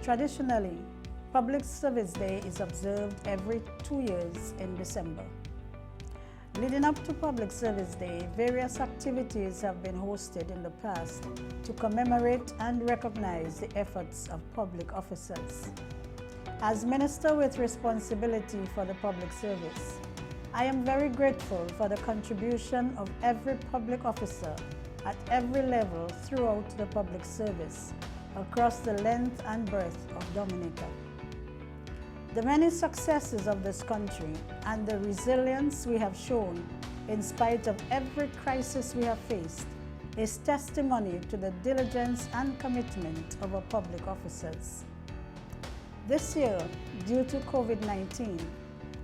Traditionally, Public Service Day is observed every 2 years in December. Leading up to Public Service Day, various activities have been hosted in the past to commemorate and recognize the efforts of public officers. As Minister with responsibility for the public service, I am very grateful for the contribution of every public officer at every level throughout the public service, across the length and breadth of Dominica. The many successes of this country and the resilience we have shown in spite of every crisis we have faced is testimony to the diligence and commitment of our public officers. This year, due to COVID-19,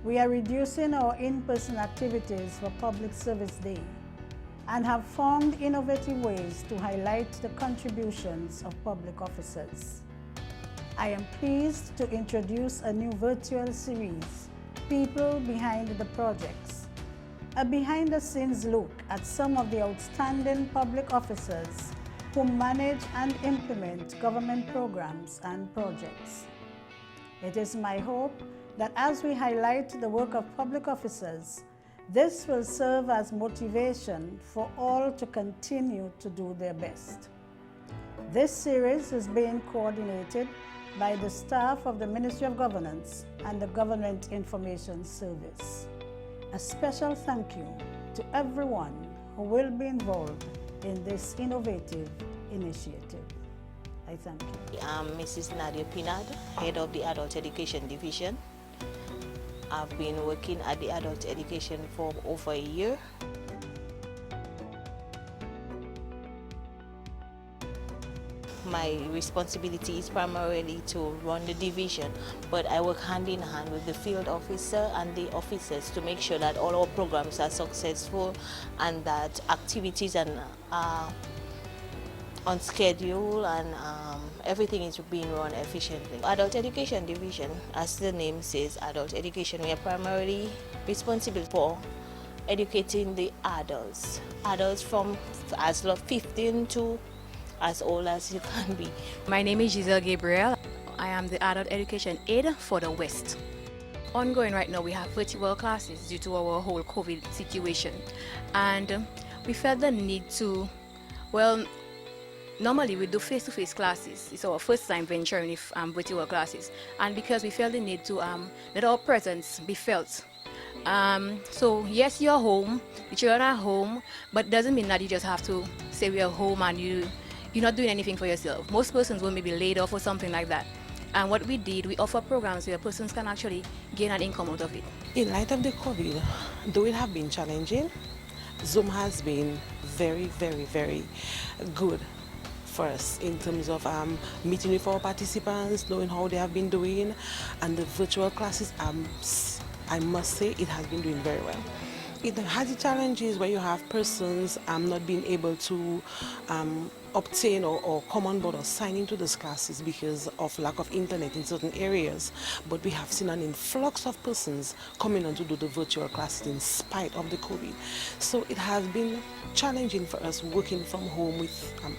we are reducing our in-person activities for Public Service Day and have found innovative ways to highlight the contributions of public officers. I am pleased to introduce a new virtual series, People Behind the Projects, a behind-the-scenes look at some of the outstanding public officers who manage and implement government programs and projects. It is my hope that as we highlight the work of public officers, this will serve as motivation for all to continue to do their best. This series is being coordinated by the staff of the Ministry of Governance and the Government Information Service. A special thank you to everyone who will be involved in this innovative initiative. I thank you. I'm Mrs. Nadia Pinard, Head of the Adult Education Division. I've been working at the Adult Education for over a year. My responsibility is primarily to run the division, but I work hand in hand with the field officer and the officers to make sure that all our programs are successful and that activities are on schedule and everything is being run efficiently. Adult Education Division, as the name says, Adult Education, we are primarily responsible for educating the adults from as low 15 to as old as you can be. My name is Giselle Gabriel. I am the Adult Education Aide for the West. Ongoing right now, we have virtual classes due to our whole COVID situation. And we felt the need to, well, normally we do face-to-face classes. It's our first time venturing with virtual classes. And because we felt the need to let our presence be felt. So yes, you're home, the children are home, but it doesn't mean that you just have to say we are home and you're not doing anything for yourself. Most persons will maybe laid off or something like that. And what we did, we offer programs where persons can actually gain an income out of it. In light of the COVID, though it have been challenging, Zoom has been very, very, very good for us in terms of meeting with our participants, knowing how they have been doing, and the virtual classes, I must say it has been doing very well. It has the challenges where you have persons not being able to obtain or come on board or sign into those classes because of lack of internet in certain areas. But we have seen an influx of persons coming on to do the virtual classes in spite of the COVID. So it has been challenging for us working from home with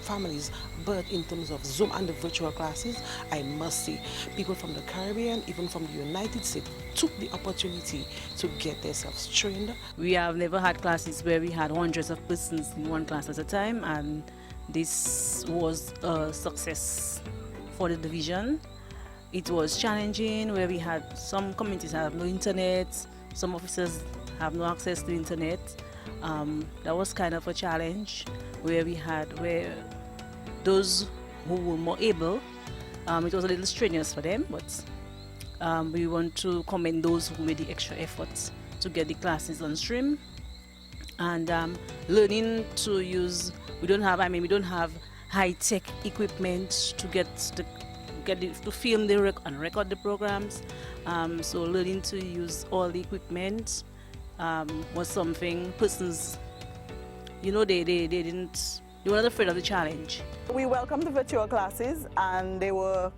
families. But in terms of Zoom and the virtual classes, I must say people from the Caribbean, even from the United States, took the opportunity to get themselves trained. We have never had classes where we had hundreds of persons in one class at a time, and this was a success for the division. It was challenging where we had some communities have no internet, some officers have no access to internet. That was kind of a challenge where those who were more able, it was a little strenuous for them, but we want to commend those who made the extra efforts to get the classes on stream and learning to use. We don't have high-tech equipment to to film and record the programs. So learning to use all the equipment was something persons, they were not afraid of the challenge. We welcomed the virtual classes and it was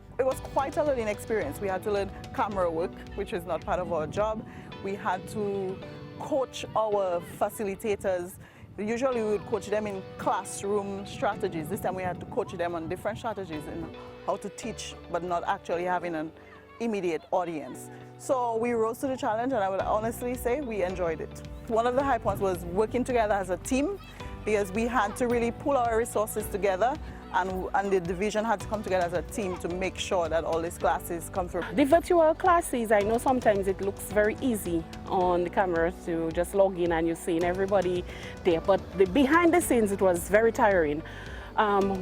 quite a learning experience. We had to learn camera work, which is not part of our job. We had to coach our facilitators Usually we would coach them in classroom strategies. This time we had to coach them on different strategies in how to teach, but not actually having an immediate audience. So we rose to the challenge, and I would honestly say we enjoyed it. One of the high points was working together as a team, because we had to really pull our resources together, and the division had to come together as a team to make sure that all these classes come through. The virtual classes, I know sometimes it looks very easy on the camera to just log in and you're seeing everybody there, but behind the scenes it was very tiring.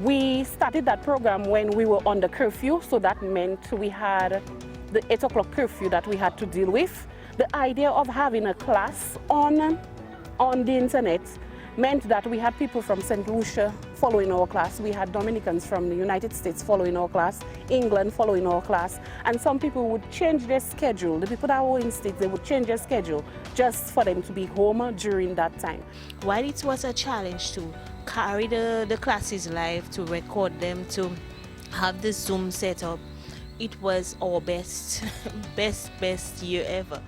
We started that program when we were under curfew, so that meant we had the 8 o'clock curfew that we had to deal with. The idea of having a class on the internet meant that we had people from St. Lucia following our class, we had Dominicans from the United States following our class, England following our class, and some people would change their schedule. The people that were in states, they would change their schedule just for them to be home during that time. While it was a challenge to carry the classes live, to record them, to have the Zoom set up, it was our best year ever.